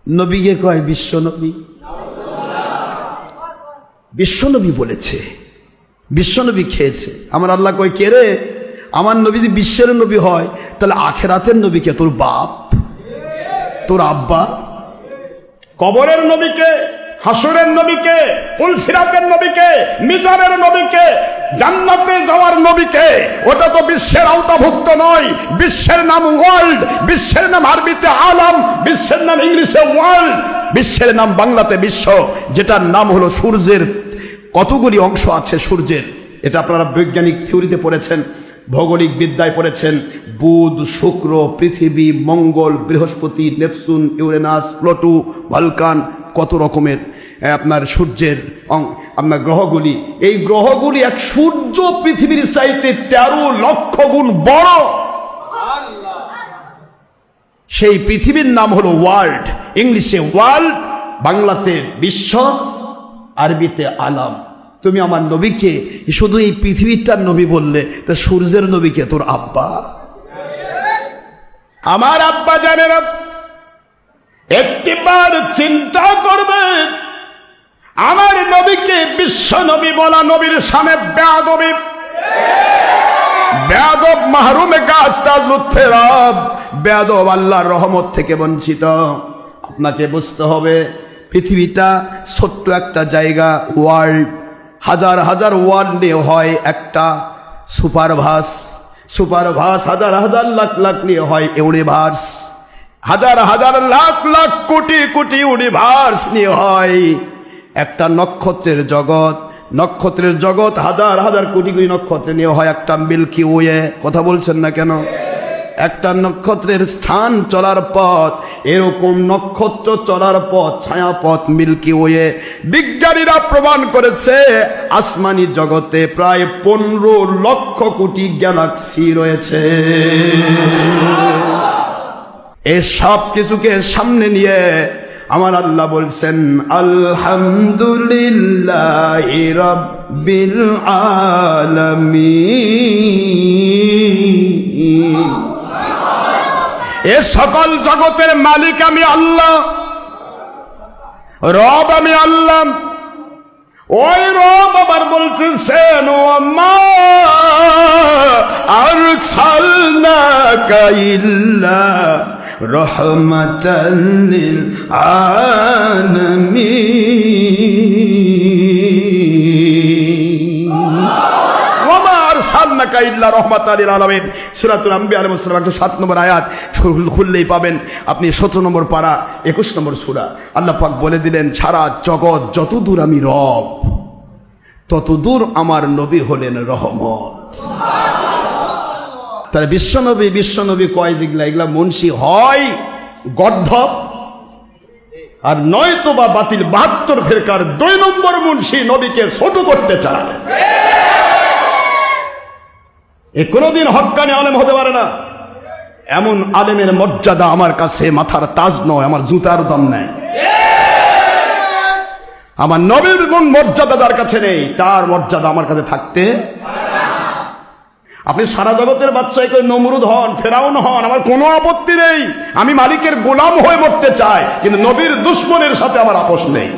নবীকে কয় বিশ্ব নবী। বিশ্বনবী বলেছে, বিশ্বনবী খেয়েছে। আমার আল্লাহ কয় কে রে? আমার নবী যদি বিশ্বের নবী হয় তাহলে আখেরাতের নবীকে তোর বাপ, তোর আব্বা? কবরের নবীকে, হাসরের নবীকে, পুলসিরাতের নবীকে, মিজানের নবীকে, জান্নাতে যাওয়ার নবীকে, ওটা তো বিশ্বের আওতাভুক্ত নয়। বিশ্বের নাম ওয়ার্ল্ড, বিশ্বের নাম আরবিতে আলাম, বিশ্বের নাম ইংলিশে ওয়ার্ল্ড, বিশ্বের নাম বাংলাতে বিশ্ব, যেটার নাম হলো সূর্যের কতগুলি অংশ আছে সূর্যের। এটা আপনারা বৈজ্ঞানিক থিওরিতে পড়েছেন, ভৌগোলিক বিদ্যায় পড়েছেন। বুধ, শুক্র, পৃথিবী, মঙ্গল, বৃহস্পতি, নেপচুন, ইউরেনাস, প্লুটো, ভালকান, কত রকমের আপনার সূর্যের আপনার গ্রহগুলি। এই গ্রহগুলি এক সূর্য পৃথিবীর চাইতে 13 লক্ষ গুণ বড়। সেই পৃথিবীর নাম হলো ওয়ার্ল্ড, ইংলিশে ওয়ার্ল্ড, বাংলাতে বিশ্ব, আরবিতে আলাম। তুমি আমার নবীকে শুধু এই পৃথিবীটার নবী বললে, তা সূর্যের নবীকে তোর আব্বা? আমার আব্বা জানেন, একটিবার চিন্তা করবে, আমার নবীকে বিশ্ব নবী বলা নবীর সামনে বেয়াদবি। বেয়াদব মাহরুমে গাছ তাজ লুৎফেরাব, বেয়াদব আল্লাহর রহমত থেকে বঞ্চিত। আপনাকে বুঝতে হবে পৃথিবীটা ছোট্ট একটা জায়গা, ওয়ার্ল্ড। হাজার হাজার ওয়ার্ল্ড নিয়ে হয় একটা সুপারভাস, সুপারভাস হাজার হাজার লাখ লাখ নিয়ে হয় ইউনিভার্স, হাজার হাজার লাখ লাখ কোটি কোটি ইউনিভার্স নিয়ে হয় একটা নক্ষত্রের জগৎ। নক্ষত্রের জগৎ হাজার হাজার কোটি কোটি নক্ষত্র নিয়ে হয় একটা মিল্কি ওয়ে। কথা বলছেন না কেন? একটা নক্ষত্রের স্থান চলার পথ, এরকম নক্ষত্র চলার পথ, ছায়াপথ মিল্কি ওয়ে। বিজ্ঞানীরা প্রমাণ করেছে আসমানি জগতে প্রায় 15 লক্ষ কোটি গ্যালাক্সি রয়েছে। এই সব কিছুকে সামনে নিয়ে আমার আল্লাহ বলছেন আলহামদুলিল্লাহি রাব্বিল আলামিন। এ সকল জগতের মালিক আমি আল্লাহ, রব আমি আল্লাহ। ওই রব আবার বলতেছেন ওয়ামা আরসালনাকা ইল্লা রাহমাতাল লিল আলামিন। ওয়ামা আরসালনাকা ইল্লা রাহমাতাল লিল আলামিন। সূরাতুল আম্বিয়া আলাইহিস সালাম 107 নম্বর আয়াত খুললেই পাবেন আপনি। 17 নম্বর পারা 21 নম্বর সূরা। আল্লাহ পাক বলে দিলেন সারা জগৎ যতদূর আমি রব, ততদূর আমার নবী হলেন রহমত। তাহলে বিশ্বনবী, বিশ্বনবী কয় যেগুলা, এগুলা মুন্সি হয় গর্ধব, আর নয়তো বা বাতিল 72 ফেরকার 2 নম্বর মুন্সি নবীকে ছোট করতে চায়। এ কোনদিন হক্কানি আলেম হতে পারে না। এমন আলেমের মর্যাদা আমার কাছে মাথার তাজ নয়, আমার জুতার দাম নেই। আমার নবীর গুণ মর্যাদা যার কাছে নেই, তার মর্যাদা আমার কাছে থাকতে। আপনি সারা জগতের বাদশাহ নমরুদ হন, ফেরাউন হন, আমার কোনো আপত্তি নেই। আমি মালিকের গোলাম হয়ে মরতে চাই, কিন্তু নবীর দুশমনের সাথে আমার আপোষ নেই।